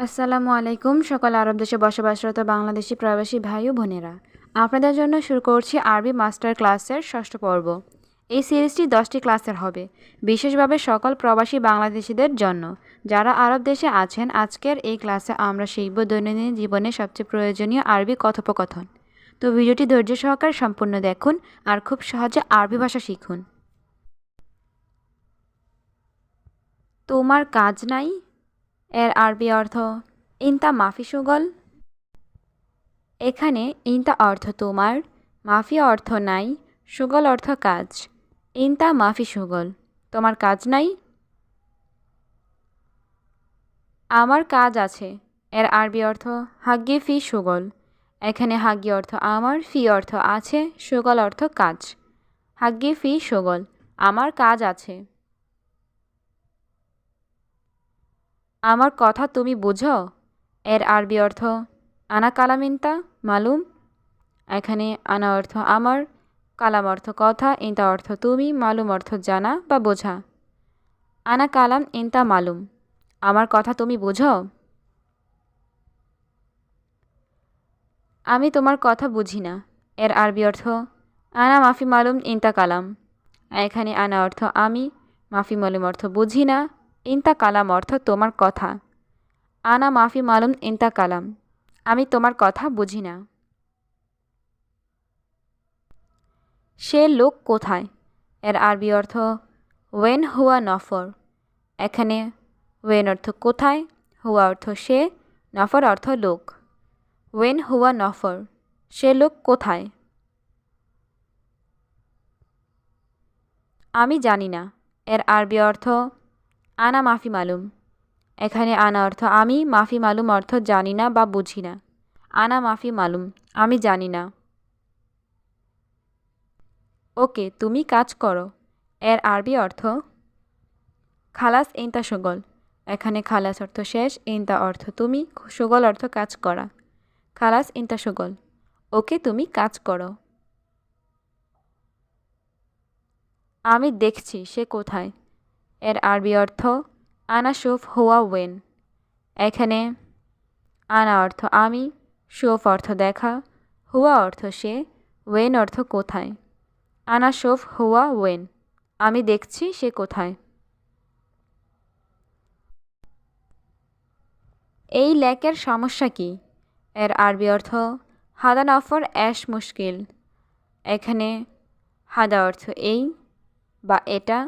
আসসালামু আলাইকুম সকল আরব দেশে বসবাসরত বাংলাদেশি প্রবাসী ভাই ও বোনেরা। আপনাদের জন্য শুরু করছি আরবি মাস্টার ক্লাসের ষষ্ঠ পর্ব। এই সিরিজটি 10টি ক্লাসের হবে, বিশেষভাবে সকল প্রবাসী বাংলাদেশিদের জন্য যারা আরব দেশে আছেন। আজকের এই ক্লাসে আমরা শিখব দৈনন্দিন জীবনে সবচেয়ে প্রয়োজনীয় আরবি কথোপকথন। তো ভিডিওটি ধৈর্য সহকারে সম্পূর্ণ দেখুন আর খুব সহজে আরবি ভাষা শিখুন। তোমার কাজ নাই এর আরবি অর্থ ইনতা মাফি শুগল। এখানে ইনতা অর্থ তোমার, মাফি অর্থ নাই, শুগল অর্থ কাজ। ইনতা মাফি শুগল, তোমার কাজ নাই। আমার কাজ আছে এর আরবি অর্থ হাগ্গি ফি শুগল। এখানে হাগ্গি অর্থ আমার, ফি অর্থ আছে, শুগল অর্থ কাজ। হাগ্গি ফি শুগল, আমার কাজ আছে। আমার কথা তুমি বুঝো এর আরবি অর্থ আনা কালামিনতা মালুম। এখানে আনা অর্থ আমার, কালাম অর্থ কথা, ইনতা অর্থ তুমি, মালুম অর্থ জানা বা বোঝা। আনা কালাম ইনতা মালুম, আমার কথা তুমি বুঝো। আমি তোমার কথা বুঝি না এর আরবি অর্থ আনা মাফি মালুম ইনতা কালাম। এখানে আনা অর্থ আমি, মাফি মালুম অর্থ বুঝি না, ইনতা কালাম অর্থ তোমার কথা। আনা মাফি মালুম ইনতা কালাম, আমি তোমার কথা বুঝি না। সে লোক কোথায় এর আরবি অর্থ ওয়েন হুয়া নফর। এখানে ওয়েন অর্থ কোথায়, হুয়া অর্থ সে, নফর অর্থ লোক। ওয়েন হুয়া নফর, সে লোক কোথায়। আমি জানি না এর আরবি অর্থ আনা মাফি মালুম। এখানে আনা অর্থ আমি, মাফি মালুম অর্থ জানি না বা বুঝি না। আনা মাফি মালুম, আমি জানি না। ওকে তুমি কাজ করো এর আরবি অর্থ খালাস ইনতা সুগল। এখানে খালাস অর্থ শেষ, ইনতা অর্থ তুমি, সুগল অর্থ কাজ করা। খালাস ইনতা সুগল, ওকে তুমি কাজ করো। আমি দেখছি সে কোথায় এর আরবি অর্থ আনা শুফ হুয়া ওয়েন। এখানে আনা অর্থ আমি, শুফ অর্থ দেখা, হুয়া অর্থ সে, ওয়েন অর্থ কোথায়। আনা শুফ হুয়া ওয়েন, আমি দেখছি সে কোথায়। এই লেকের সমস্যা কি এর আরবি অর্থ হাদা নফর অ্যাশ মুশকিল। এখানে হাদা অর্থ এই বা এটা,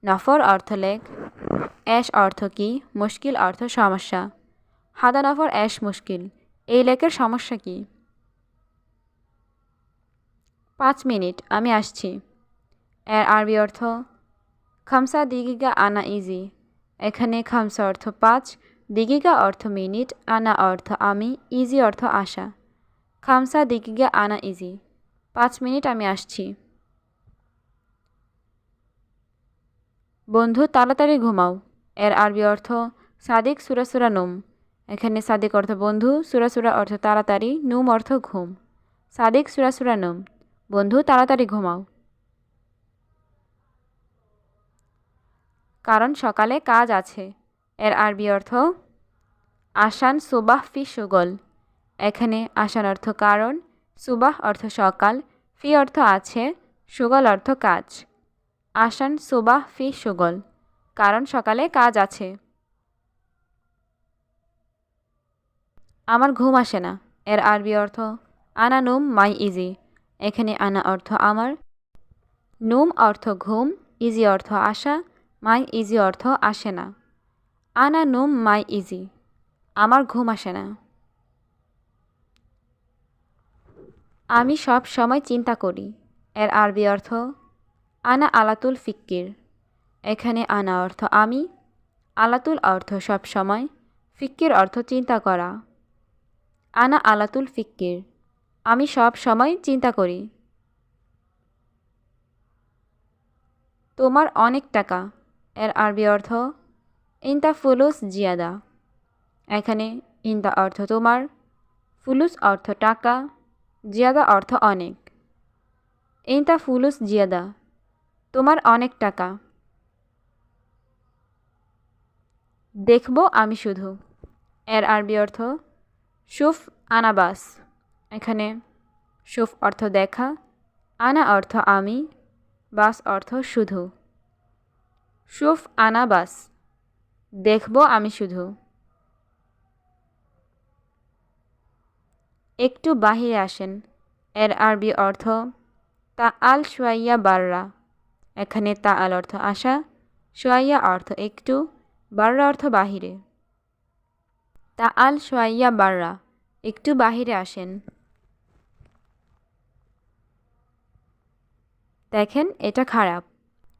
নফর অর্থ লেক, অ্যাশ অর্থ কি, মুশকিল অর্থ সমস্যা। হাদা নফর অ্যাশ মুশকিল, এই লেকের সমস্যা কি। 5 মিনিট আমি আসছি এর আরবি অর্থ খামসা দিগিগা আনা ইজি। এখানে খামসা অর্থ 5, দিগিগা অর্থ মিনিট, আনা অর্থ আমি, ইজি অর্থ আসা। খামসা দিগিগা আনা ইজি, 5 মিনিট আমি আসছি। বন্ধু তাড়াতাড়ি ঘুমাও এর আরবি অর্থ সাদিক সুরা সুরা নুম। এখানে সাদিক অর্থ বন্ধু, সুরা সুরা অর্থ তাড়াতাড়ি, নুম অর্থ ঘুম। সাদিক সুরা সুরা নুম, বন্ধু তাড়াতাড়ি ঘুমাও। কারণ সকালে কাজ আছে এর আরবি অর্থ আসান সুবাহ ফি সুগল। এখানে আসান অর্থ কারণ, সুবাহ অর্থ সকাল, ফি অর্থ আছে, সুগল অর্থ কাজ। আসান সুবাহ ফি সুগল, কারণ সকালে কাজ আছে। আমার ঘুম আসে না এর আরবি অর্থ আনা নুম মাই ইজি। এখানে আনা অর্থ আমার, নুম অর্থ ঘুম, ইজি অর্থ আসা, মাই ইজি অর্থ আসে না। আনা নুম মাই ইজি, আমার ঘুম আসে না। আমি সব সময় চিন্তা করি এর আরবি অর্থ আনা আলাতুল ফিক্কির। এখানে আনা অর্থ আমি, আলাতুল অর্থ সব সময়, ফিক্কির অর্থ চিন্তা করা। আনা আলাতুল ফিক্কির, আমি সব সময় চিন্তা করি। তোমার অনেক টাকা এর আরবি অর্থ ইনতা ফুলুস জিয়াদা। এখানে ইনতা অর্থ তোমার, ফুলুস অর্থ টাকা, জিয়াদা অর্থ অনেক। ইনতা ফুলুস জিয়াদা, তোমার অনেক টাকা। দেখব আমি শুধু এর আরবি অর্থ শুফ আনা বাস। এখানে শুফ অর্থ দেখা, আনা অর্থ আমি, বাস অর্থ শুধু। শুফ আনা বাস, দেখব আমি শুধু। একটু বাহিরে আসেন। এর আরবি অর্থ তা আল শোয়াইয়া বাররা। এখানে তা আল অর্থ আসা, শোয়াইয়া অর্থ একটু, বাররা অর্থ বাহিরে। তা আল শোয়াইয়া বাররা, একটু বাহিরে আসেন। দেখেন এটা খারাপ।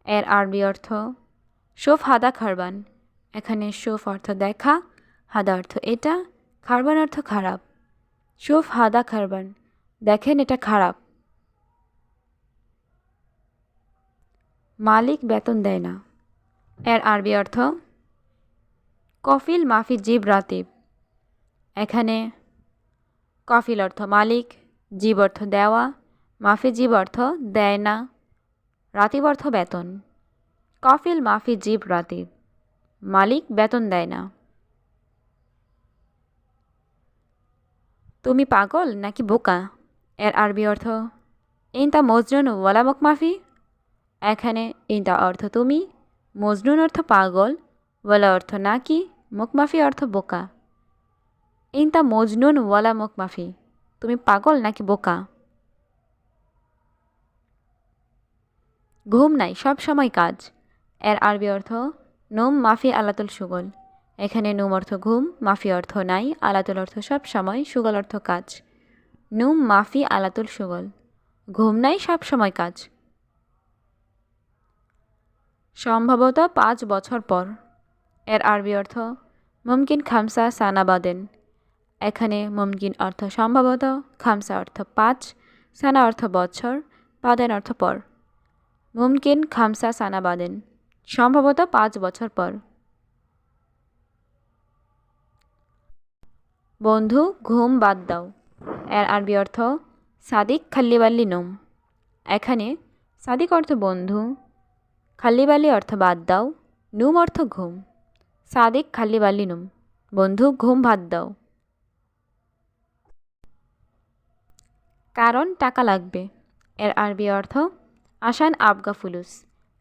এর আরবি অর্থ শোফ হাদা খারবান। এখানে শোফ অর্থ দেখা, হাদা অর্থ এটা, খারবান অর্থ খারাপ। শোফ হাদা খারবান, দেখেন এটা খারাপ। মালিক বেতন দেয় না। এর আরবি অর্থ কফিল মাফি জিব রাতিব। এখানে কফিল অর্থ মালিক, জিব অর্থ দেওয়া, মাফি জিব অর্থ দেয় না, রাতিব অর্থ বেতন। কফিল মাফি জিব রাতিব, মালিক বেতন দেয় না। তুমি পাগল নাকি বোকা। এর আরবি অর্থ ইনতা মজনুন ওয়ালা মুকমাফি। এখানে ইনতা অর্থ তুমি, মজনুন অর্থ পাগল, ওয়ালা অর্থ নাকি, মুকমাফি অর্থ বোকা। ইনতা মজনুন ওয়ালা মুকমাফি, তুমি পাগল নাকি বোকা। ঘুম নাই সব সময় কাজ। এর আরবি অর্থ নোম মাফি আলাতুল সুগল। এখানে নুম অর্থ ঘুম, মাফি অর্থ নাই, আলাতুল অর্থ সব সময়, সুগল অর্থ কাজ। নুম মাফি আলাতুল সুগল, ঘুম নাই সব সময় কাজ। সম্ভবত 5 বছর পর। এর আরবি অর্থ মুমকিন খামসা সানা বাদেন। এখানে মুমকিন অর্থ সম্ভবত, খামসা অর্থ 5, সানা অর্থ বছর, বাদেন অর্থ পর। মুমকিন খামসা সানা বাদেন, সম্ভবত 5 বছর পর। বন্ধু ঘুম বাদ দাও। এর আরবি অর্থ সাদিক খাল্লিবাল্লি নোম। এখানে সাদিক অর্থ বন্ধু, খাল্লিবাল্লি অর্থ বাদ দাও, নুম অর্থ ঘুম। সাদিক খাল্লিবাল্লি নুম, বন্ধু ঘুম বাদ দাও। কারণ টাকা লাগবে। এর আরবি অর্থ আসান আবগা ফুলুস।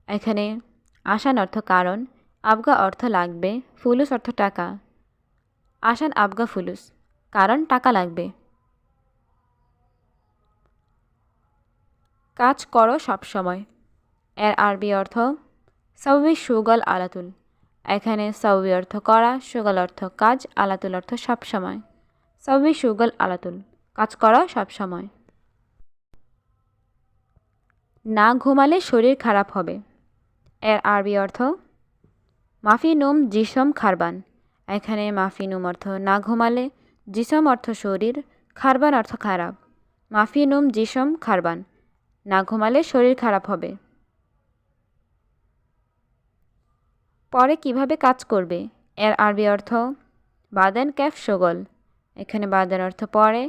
এখানে আসান অর্থ কারণ, আবগা অর্থ লাগবে, ফুলুস অর্থ টাকা। আসান আবগা ফুলুস, কারণ টাকা লাগবে। কাজ করো সব সময়। এর আরবি অর্থ সাউবি সুগল আলাতুল। এখানে সাউবি অর্থ করা, সুগল অর্থ কাজ, আলাতুল অর্থ সব সময়। সাউবি সুগল আলাতুল, কাজ করা সব সময়। না ঘুমালে শরীর খারাপ হবে। এর আরবি অর্থ মাফি নুম জিসম খারবান। এখানে মাফি নুম অর্থ না ঘুমালে, জিসম অর্থ শরীর, খারবান অর্থ খারাপ। মাফি নুম জিসম খারবান, না ঘুমালে শরীর খারাপ হবে। পরে কিভাবে কাজ করবে। এর আরবি অর্থ বাদেন ক্যাফ সুগল। এখানে বাদেন অর্থ পরে,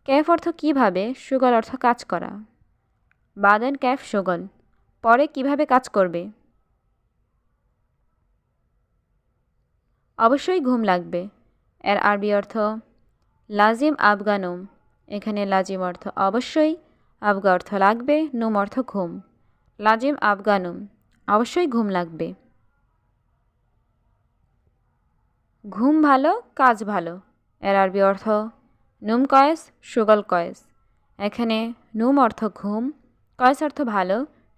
ক্যাফ অর্থ কিভাবে, সুগল অর্থ কাজ করা। বাদেন ক্যাফ সুগল, পরে কিভাবে কাজ করবে। অবশ্যই ঘুম লাগবে। এর আরবি অর্থ লাজিম আবগা নুম। এখানে লাজিম অর্থ অবশ্যই, আবগা অর্থ লাগবে, নুম অর্থ ঘুম। লাজিম আবগা নুম, অবশ্যই ঘুম লাগবে। ঘুম ভালো কাজ ভালো। এর আরবি অর্থ নুম কয়েস সুগল কয়েস। এখানে নুম অর্থ ঘুম, কয়েস অর্থ ভালো,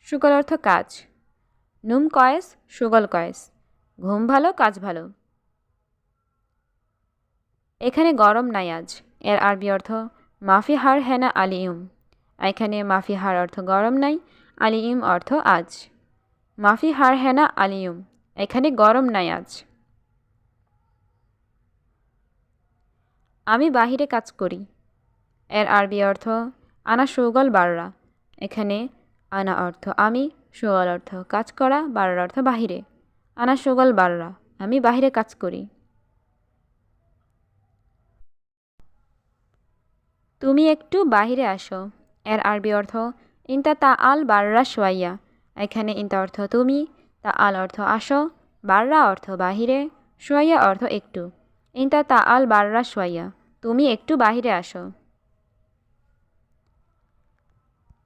সুগল অর্থ কাজ। নুম কয়েস সুগল কয়েস, ঘুম ভালো কাজ ভালো। এখানে গরম নাই আজ। এর আরবি অর্থ মাফি হার হেনা আলিউম। এখানে মাফি হার অর্থ গরম নাই, আলিউম অর্থ আজ। মাফি হার হেনা আলিউম, এখানে গরম নাই আজ। আমি বাহিরে কাজ করি। এর আরবি অর্থ আনা সুগল বাররা। এখানে আনা অর্থ আমি, সুগল অর্থ কাজ করা, বাররা অর্থ বাহিরে। আনা সুগল বাররা, আমি বাহিরে কাজ করি। তুমি একটু বাহিরে আসো। এর আরবি অর্থ ইনতা তা আল বাররা শোয়াইয়া। এখানে ইনতা অর্থ তুমি, তা আল অর্থ আসো, বাররা অর্থ বাহিরে, শোয়াইয়া অর্থ একটু। ইনতা তাআল বাররা শোয়াইয়া, তুমি একটু বাহিরে আসো।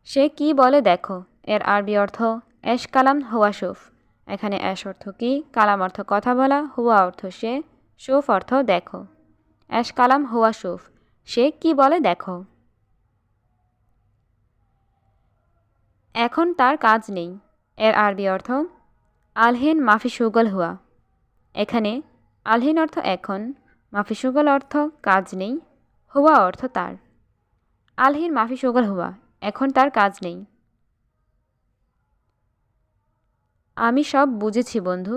সে কি বলে দেখো। এর আরবি অর্থ এশ কালাম হুয়া শুফ। এখানে এশ অর্থ কি, কালাম অর্থ কথা বলা, হুয়া অর্থ সে, শুফ অর্থ দেখো। এশ কালাম হুয়া শুফ, সে কি বলে দেখো। এখন তার কাজ নেই। এর আরবি অর্থ আলহিন মাফি শুগল হুয়া। এখানে আলহিন অর্থ এখন, মাফি শুগল অর্থ কাজ নেই, হুয়া অর্থ তার। আলহিন মাফি শুগল হুয়া, এখন তার কাজ নেই। আমি সব বুঝেছি বন্ধু।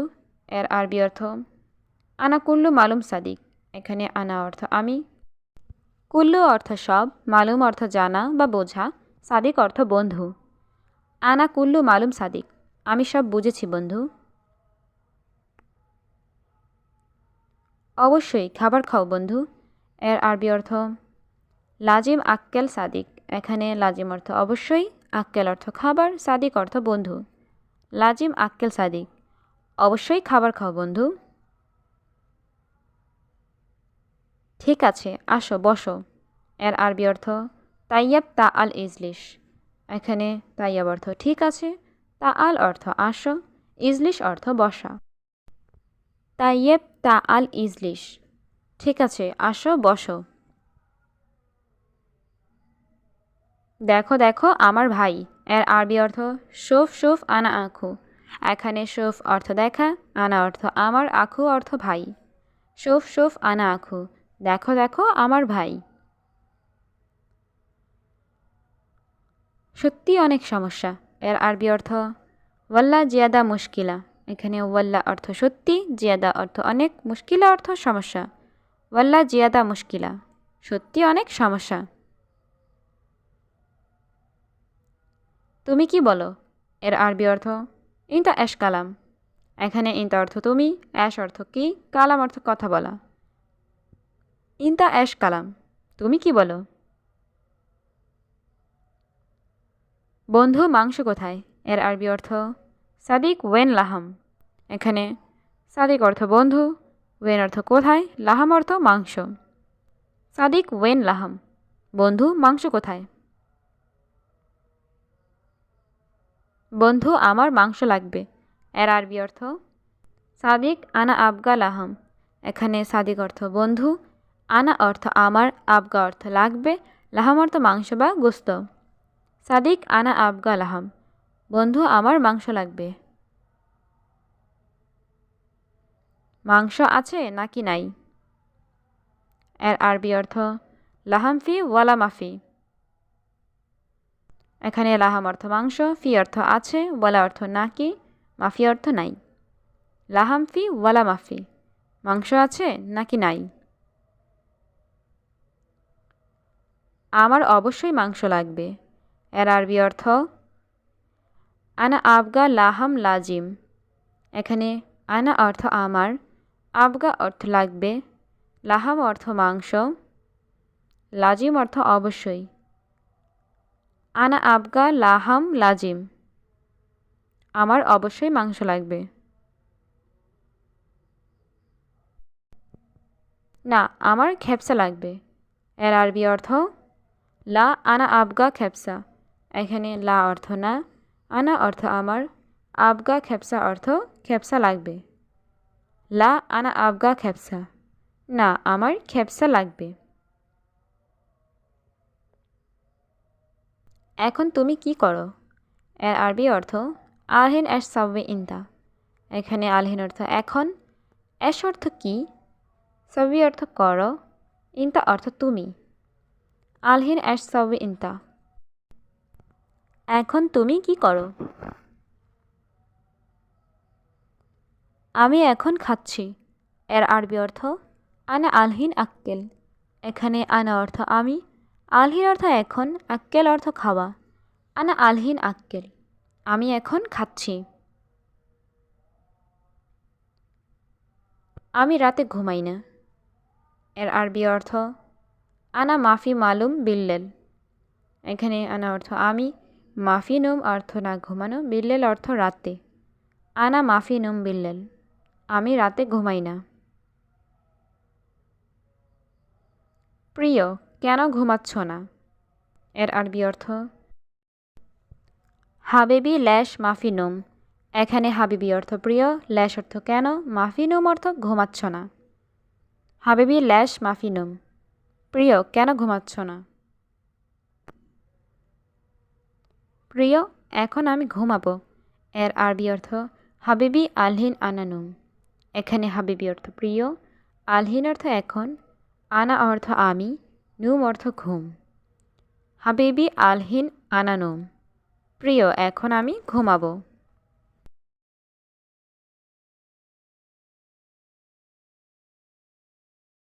এর আরবি অর্থ আনা কুল্লু মালুম সাদিক। এখানে আনা অর্থ আমি, কুল্লু অর্থ সব, মালুম অর্থ জানা বা বোঝা, সাদিক অর্থ বন্ধু। আনা কুল্লু মালুম সাদিক, আমি সব বুঝেছি বন্ধু। অবশ্যই খাবার খাও বন্ধু। এর আরবি অর্থ লাজিম আক্কেল সাদিক। এখানে লাজিম অর্থ অবশ্যই, আক্কেল অর্থ খাবার, সাদিক অর্থ বন্ধু। লাজিম আক্কেল সাদিক, অবশ্যই খাবার খাও বন্ধু। ঠিক আছে, আসো বসো। এর আরবি অর্থ তাইয়াব তা আল ইজলিশ। এখানে তাইয়াব অর্থ ঠিক আছে, তা আল অর্থ আসো, ইজলিশ অর্থ বসা। তাইয়েব তা আল ইজলিশ, ঠিক আছে আসো বসো। দেখো দেখো আমার ভাই। এর আরবি অর্থ শোফ শোফ আনা আঁখু। এখানে শোফ অর্থ দেখা, আনা অর্থ আমার, আঁখু অর্থ ভাই। শোফ শোফ আনা আঁখু, দেখো দেখো আমার ভাই। সত্যি অনেক সমস্যা। এর আরবি অর্থ ওয়াল্লা জিয়াদা মুশকিলা। এখানে ওয়াল্লা অর্থ সত্যি, জিয়াদা অর্থ অনেক, মুশকিলা অর্থ সমস্যা। ওয়াল্লা জিয়াদা মুশকিলা, সত্যি অনেক সমস্যা। তুমি কি বলো। এর আরবি অর্থ ইনতা এশ কালাম। এখানে ইনতা অর্থ তুমি, অ্যাশ অর্থ কি, কালাম অর্থ কথা বলা। ইনতা এশ কালাম, তুমি কি বলো। বন্ধু মাংস কোথায়। এর আরবি অর্থ সাদিক ওয়েন লাহাম। এখানে সাদিক অর্থ বন্ধু, ওয়েন অর্থ কোথায়, লাহাম অর্থ মাংস। সাদিক ওয়েন লাহাম, বন্ধু মাংস কোথায়। বন্ধু আমার মাংস লাগবে। এর আরবি অর্থ সাদিক আনা আবগা লাহাম। এখানে সাদিক অর্থ বন্ধু, আনা অর্থ আমার, আবগা অর্থ লাগবে, লাহাম অর্থ মাংস বা গোস্ত। সাদিক আনা আবগা লাহাম, বন্ধু আমার মাংস লাগবে। মাংস আছে নাকি নাই। এর আরবি অর্থ লাহাম ফি ওয়ালা মাফি। এখানে লাহাম অর্থ মাংস, ফি অর্থ আছে, ওয়ালা অর্থ নাকি, মাফি অর্থ নাই। লাহাম ফি ওয়ালা মাফি, মাংস আছে নাকি নাই। আমার অবশ্যই মাংস লাগবে। এর আরবি অর্থ আনা আবগা লাহাম লাজিম। এখানে আনা অর্থ আমার, আবগা অর্থ লাগবে, লাহাম অর্থ মাংস, লাজিম অর্থ অবশ্যই। আনা আবগা লাহাম লাজিম, আমার অবশ্যই মাংস লাগবে। না, আমার খেপসা লাগবে। এর আরবি অর্থ লা আনা আবগা খেপসা। এখানে লা অর্থ না, আনা অর্থ আমার, আবগা খেপসা অর্থ খেপসা লাগবে। লা আনা আবগা খেপসা, না আমার খেপসা লাগবে। এখন তুমি কি করো। এর আরবি অর্থ আলহিন এশ সাববে ইনতা। এখানে আলহিন অর্থ এখন, এশ অর্থ কি, সাবি অর্থ করো, ইনতা অর্থ তুমি। আলহিন এশ সাববে ইনতা, এখন তুমি কি করো। আমি এখন খাচ্ছি। এর আরবি অর্থ আনা আলহিন আক্কেল। এখানে আনা অর্থ আমি, আলহিন অর্থ এখন, আক্কেল অর্থ খাওয়া। আনা আলহিন আক্কেল, আমি এখন খাচ্ছি। আমি রাতে ঘুমাই না। এর আরবি অর্থ আনা মাফি মালুম বিল্লেল। এখানে আনা অর্থ আমি, মাফি নুম অর্থ না ঘুমানো, বিল্লেল অর্থ রাতে। আনা মাফি নুম বিল্লেল, আমি রাতে ঘুমাই না। প্রিয়, কেন ঘুমাচ্ছ না? এর আরবি অর্থ হাবিবি ল্যাশ মাফিনুম। এখানে হাবিবি অর্থ প্রিয়, ল্যাশ অর্থ কেন, মাফিনুম অর্থ ঘুমাচ্ছ না। হাবিবি ল্যাশ মাফিনুম, প্রিয় কেন ঘুমাচ্ছ না? প্রিয়, এখন আমি ঘুমাবো। এর আরবি অর্থ হাবিবি আলহিন আনানুম। এখানে হাবিবি অর্থ প্রিয়, আলহিন অর্থ এখন, আনা অর্থ আমি, নুম অর্থ ঘুম। হাবিবি আলহিন আনানুম, প্রিয় এখন আমি ঘুমাবো।